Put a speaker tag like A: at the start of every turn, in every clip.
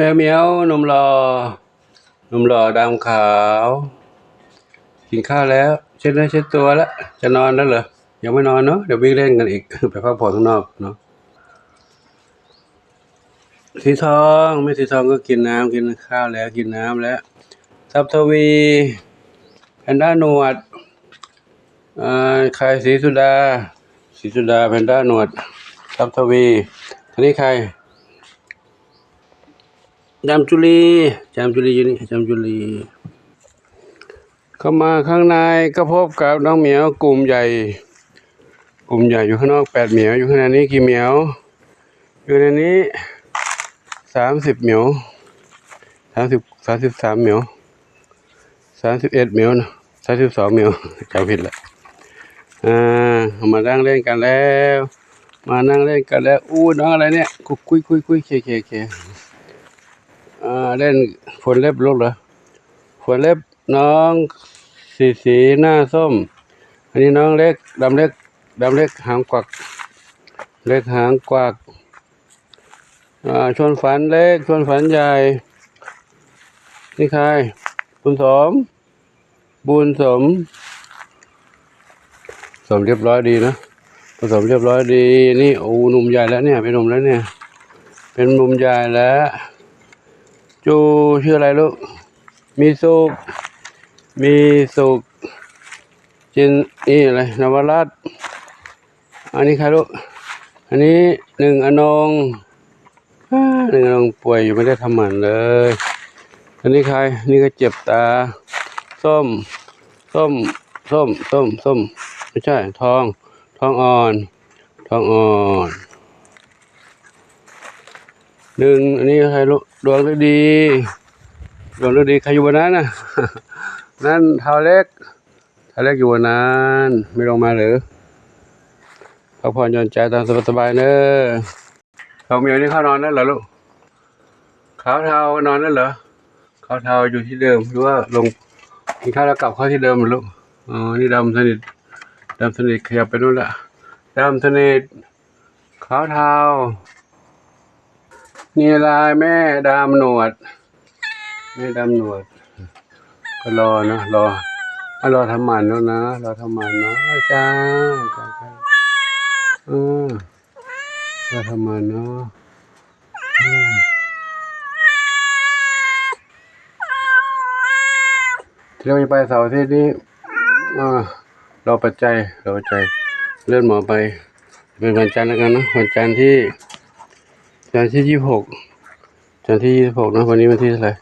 A: วเหมียวหนุ่มหล่อดำขาวกินข้าวแล้วเช็ดเนื้อเช็ดตัวแล้วจะนอนแล้วเหรอยังไม่นอนเนาะเดี๋ยววิ่งเล่นกันอีกไปพักผ่อนข้างนอกเนาะสีทองไม่สีทองก็กินน้ำกินข้าวแล้วกินน้ำแล้วทับทวีแพนด้าหนวดใครศรีสุดาแพนด้าหนวดทับทวีทีนี้ใครจามจุลีอยู่นี่จามจุลีเข้ามาข้างในก็พบกับน้องเหมียวกลุ่มใหญ่อยู่ข้างนอก8เหมียวอยู่ข้างในนี้กี่เหมียวอยู่ในนี้30เหมียว33เหมียว31เหมียวนะ32เหมียวจำผิดละมานั่งเล่นกันแล้วอู้น้องอะไรเนี่ยคุยเคเล่นฝนเล็บลูกเหรอฝนเล็บน้องสีหน้าส้มอันนี้น้องเล็กดำเล็กหางกวักชวนฝันเล็กชวนฝันใหญ่นี่ใครบุญสมเรียบร้อยดีนะผสมเรียบร้อยดีนี่โอ้หนุ่มใหญ่แล้วเนี่ยเป็นหนุ่มแล้วเนี่ยเป็นหนุ่มใหญ่แล้วจูชื่ออะไรลูกมีสุขจินนี่อะไรนวรัตน์อันนี้ใครลูกอันนี้หนึ่งอนงป่วยอยู่ไม่ได้ทำหมันเลยอันนี้ใครนี่ก็เจ็บตาส้มไม่ใช่ทองอ่อนหนึ่งอันนี้ใครลูกดวงฤดีใครอยู่บนนั้นน่ะ นั่นเท้าเล็กอยู่บนนั้นไม่ลงมาหรือพักผ่อนหย่อนใจตามสบายๆเนอะเขาเหมียวนี่เขานอนนั่นเหรอลูกเขาเท้านอนนั่นเหรอเขาเท้าอยู่ที่เดิมหรือว่าลงกินข้าวแล้วกลับเข้าที่เดิมหรือลูกอ๋อนี่ดำสนิทขยับไปนู่นละดำสนิทเขาเท้านี่ลายแม่ดำหนวดก็รอนะรอทำหมันแล้วนะจ้ารอทำหมันเนาะที่เราจะไปเสาร์อาทิตย์นี้รอปัจจัยเลื่อนหมอไปเป็นวันจันทร์แล้วกันนะวันจันทร์ที่26นะวันนี้วันที่เท่าไหร่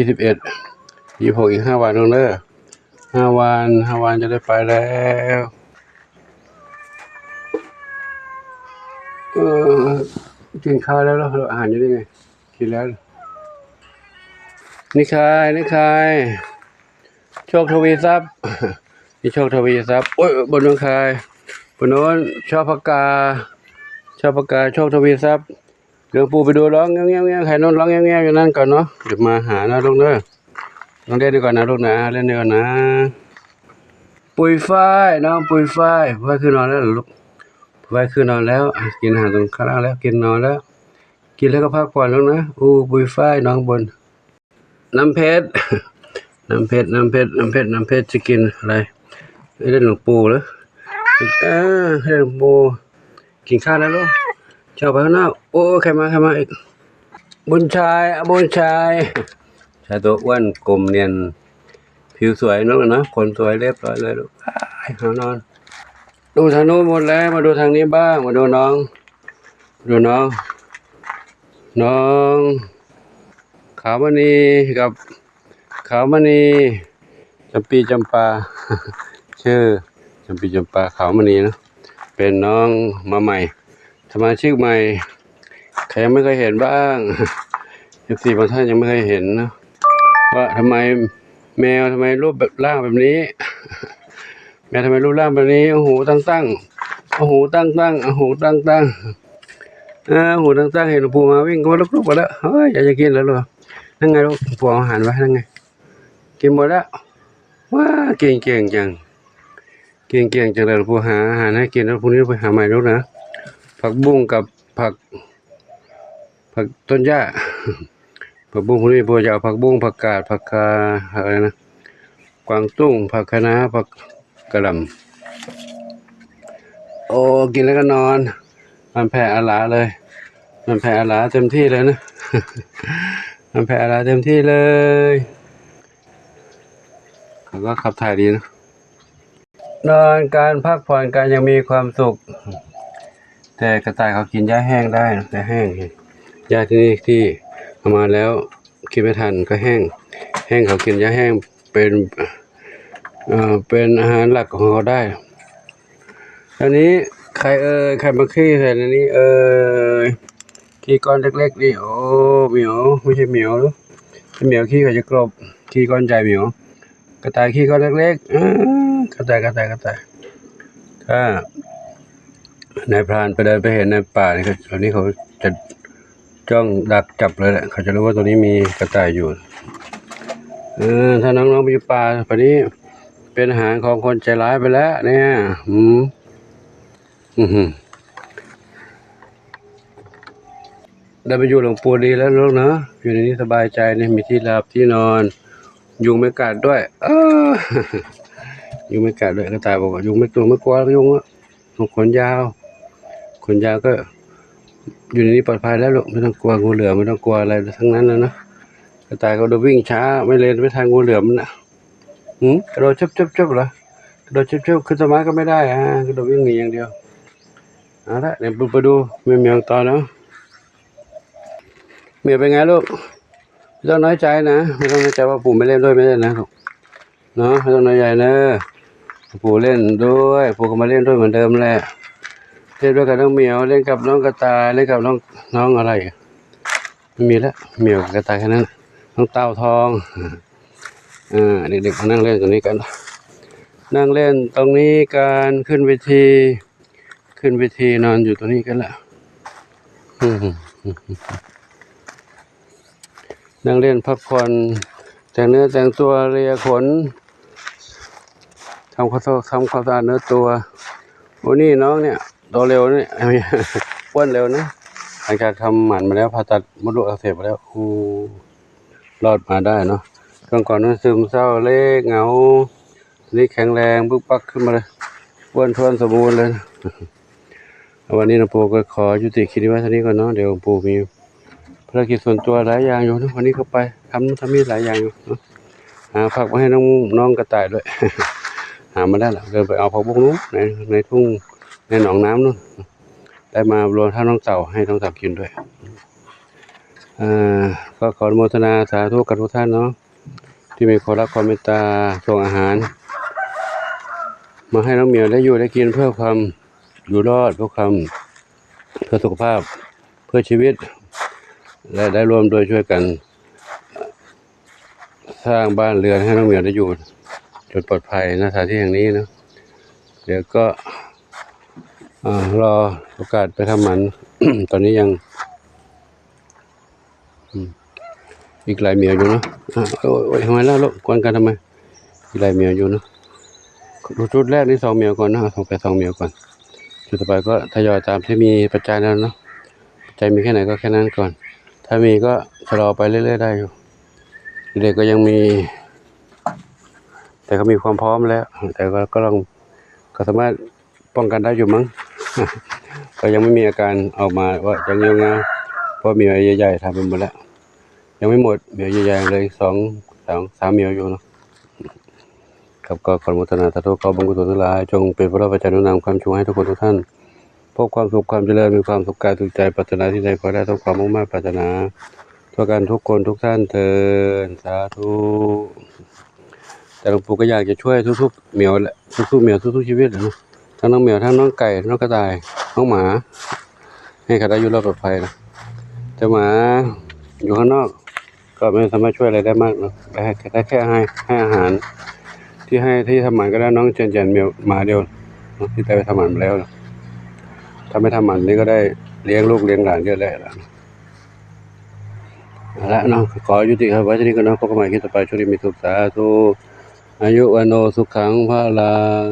A: 26อีก5วันแล้วเนอะ5วันจะได้ไปแล้วกินข้าวแล้วอาหารอยู่ได้ไงกินแล้วนี่ใครโชคทวีทรัพย์นี่โชคทวีทรัพย์โอ้ยบนนู้นใครบนโน้นชอบปากกาโชคทวีทรัพย์เดี๋ยวปู่ไปดูร้องเงี้ยใครนอนร้องเงี้ยอยู่นั่นก่อนเนาะเดี๋ยวมาหานะลูกเนอะลองเล่นดีกว่านะลูกนะเล่นดีกว่านะปุยฝ้ายน้องปุยฝ้ายคือนอนแล้วลูกคือนอนแล้วกินอาหารตรงข้างล่างแล้วกินนอนแล้วกินแล้วก็พักผ่อนแล้วนะปุยฝ้ายน้องบนน้ำเพชรจะกินอะไรเล่นหลวงปู่เหรอเล่นหลวงปู่กินข้าวแล้วลูกเจ้าไปข้างหน้าโอ้ใครมาอีกบุญชายชายตัวอ้วนกลมเนียนผิวสวยนะคนสวยเรียบร้อยเลยลูกหานอนดูทางโน้นหมดแล้วมาดูทางนี้บ้างมาดูน้องขาวมณีกับขาวมณีจำปาชื่อจำปาขาวมณีนะเป็นน้องมาใหม่สมาชิกใหม่ใครยังไม่เคยเห็นบ้าง14 บางท่านยังไม่เคยเห็นนะว่าทำไมแมวทำไมรูปแบบร่างแบบนี้แมวทำไมรูปร่างแบบนี้หูตั้งหูตั้งเห็นหลวงปู่มาวิ่งก็มาลุกมาแล้วเฮ้ยอยากจะกินแล้วเหรอนั่งไงลูกปู่อาหารไว้นั่งไงกินหมดแล้วว้าเก่งจังเลยหลวงปู่หาอาหารให้กินแล้วพรุ่งนี้ไปหาใหม่ลูกนะผักบุ้งกับผักต้นหญ้า ผักบุ้งพวกนี้พวกจะเอาผักบุ้งผักกาดผักคาอะไรนะกวางตุ้งผักคะน้าผักกระหล่ำโอ้กินแล้วก็นอนมันแผ่อาหลาเลยมันแผ่อาหลาเต็มที่เลยนะ มันแผ่อาหลาเต็มที่เลยเขาก็ขับถ่ายดีนะนอนการพักผ่อนการยังมีความสุขแต่กระต่ายเขากินหญ้าแห้งได้นะแต่แห้งหญ้าที่นี่ที่เอามาแล้วกินไม่ทันก็แห้งเขากินหญ้าแห้งเป็นอาหารหลักของเขาได้อันนี้ใครมาขี้ใส่ในนี้ขี้ก้อนเล็กๆนี่โอ้เหมียวไม่ใช่เหมียวหรอกเหมียวขี้เขาจะกรบขี้ก้อนใหญ่เหมียวกระต่ายขี้ก้อนเล็กๆกระต่ายถ้านายพรานไปเดินไปเห็นในป่านี่ตอนนี้เขาจะจ้องดักจับเลยแหละเขาจะรู้ว่าตัวนี้มีกระต่ายอยู่ถ้าน้องๆไปอยู่ป่าตอนนี้เป็นอาหารของคนใจร้ายไปแล้วเนี่ยได้ไปอยู่หลวงปู่ดีแล้วลูกเนาะอยู่ในนี้สบายใจเนี่ยมีที่หลับที่นอนยุงไม่กัดด้วยยุงไม่กัดด้วยกระต่ายบอกว่ายุงไม่กลัวยุงขนยาวก็อยู่ในนี้ปลอดภัยแล้วลูกไม่ต้องกลัวงูเหลือมไม่ต้องกลัวอะไรทั้งนั้นแล้วนะกระต่ายก็ดูวิ่งช้าไม่เลยไม่ทางงูเหลือมนะกระโดดจับเหรอกระโดดจับขึ้นต้นไม้ก็ไม่ได้กระโดดวิ่งหนีอย่างเดียวเอาละเดี๋ยวไปดูเมียวต่อเนาะเมียเป็นไงลูกไม่ต้องน้อยใจนะไม่ต้องน้อยใจว่าปู่ไม่เล่นด้วยไม่ได้นะลูกเนาะไม่ต้องน้อยใจนะปู่เล่นด้วยปู่ก็มาเล่นด้วยเหมือนเดิมแหละเล่นด้วยกับน้องเหมียวเล่นกับน้องกระต่ายเล่นกับน้องอะไรไม่มีแล้วเหมียวกับกระต่ายแค่นั้นน้องเต่าทองเด็กๆมานั่งเล่นตรงนี้กันนั่งเล่นตรงนี้การขึ้นเวทีนอนอยู่ตรงนี้กันละนั่งเล่นพักผ่อนแต่งเนื้อแต่งตัวเลียขนทำความสะอาดเนื้อตัวโอ้นี่น้องเนี่ยโตเร็วนี่อ้วนเร็วนะหลังจากทำหมันมาแล้วผ่าตัดมดลูกอักเสบมาแล้วรอดมาได้เนาะช่วงก่อนนั้นซึมเศร้าเล็กเหงานี่แข็งแรงบึกปักขึ้นมาเลยอ้วนท้วนสมบูรณ์เลยวันนี้หลวงปู่ก็ขอยุติคลิปไว้เท่านี้ก่อนเนาะเดี๋ยวหลวงปู่มีภารกิจส่วนตัวหลายอย่างอยู่นะวันนี้ก็ไปทำมีหลายอย่างอยู่หาผักมาให้น้องกระต่ายด้วย หามาได้แล้วเดินไปเอาผักบุ้งนู้นในทุ่งในหนองน้ำนู้นได้มารวมท่าน้องเต่าให้น้องเต่ากินด้วยก็ขออนุโมทนาสาธุกับทุกท่านเนาะที่มีความรักความเมตตาส่งอาหารมาให้น้องเหมียวได้อยู่ได้กินเพื่อความอยู่รอดเพื่อสุขภาพเพื่อชีวิตและได้รวมโดยช่วยกันสร้างบ้านเรือนให้น้องเหมียวได้อยู่จนปลอดภัยณสถานที่แห่งนี้นะเดี๋ยวก็รอโอกาสไปทำหมัน ตอนนี้ยังอีกหลายเหมียวอยู่เนาะโอ้ยทำไมล่ะลูกกวนกันทำไมอีกหลายเหมียวอยู่เนาะชุดแรกนี่2 เหมียวก่อนนะส่งไป2 เหมียวก่อนชุดต่อไปก็ทยอยตามที่มีปัจจัยนั้นเนาะปัจจัยมีแค่ไหนก็แค่นั้นก่อนถ้ามีก็ชะลอไปเรื่อยๆได้อยู่เด็กก็ยังมีแต่เขามีความพร้อมแล้วแต่ก็สามารถป้องกันได้อยู่มั้ง ก็ยังไม่มีอาการออกมาว่ายังเงียวงาเพราะเหมียวใหญ่ๆทำไปหมดแล้วยังไม่หมดเหมียวใหญ่ๆเลย3 เหมียวอยู่เนาะครับก็ขออนุโมทนาสาธุขอบุญกุศลทั้งหลายจงเป็นพระปัจจัยนุนำความชูให้ทุกคนทุกท่านพบความสุขความเจริญมีความสุขกายสุขใจปรารถนาที่ใดขอได้ต้องความมุ่งมั่นปรารถนาทั่วกันทุกคนทุกท่านเถิดสาธุแต่หลวงปู่ก็อยากจะช่วยทุกๆเหมียวแหละทุกๆเหมียวทุกๆชีวิตนะทั้งน้องเหมียวทั้งน้องไก่น้องกระต่ายน้องหมาให้เขาได้อยู่รอดปลอดภัยนะแต่หมาอยู่ข้างนอกก็ไม่สามารถช่วยอะไรได้มากนะได้แค่ให้อาหารที่ทำหมันก็ได้น้องเจนเหมียวหมาเดียวที่ได้ไปทำหมันมาแล้วนะถ้าไม่ทำหมันนี่ก็ได้เลี้ยงลูกเลี้ยงหลานเยอะแยะแล้วละเนาะขอยุติครับไว้ที่นี่ก็เนาะพบกันใหม่คลิปต่อไปช่วงนี้มีสุขสาธุอายุวันโนสุขังพลัง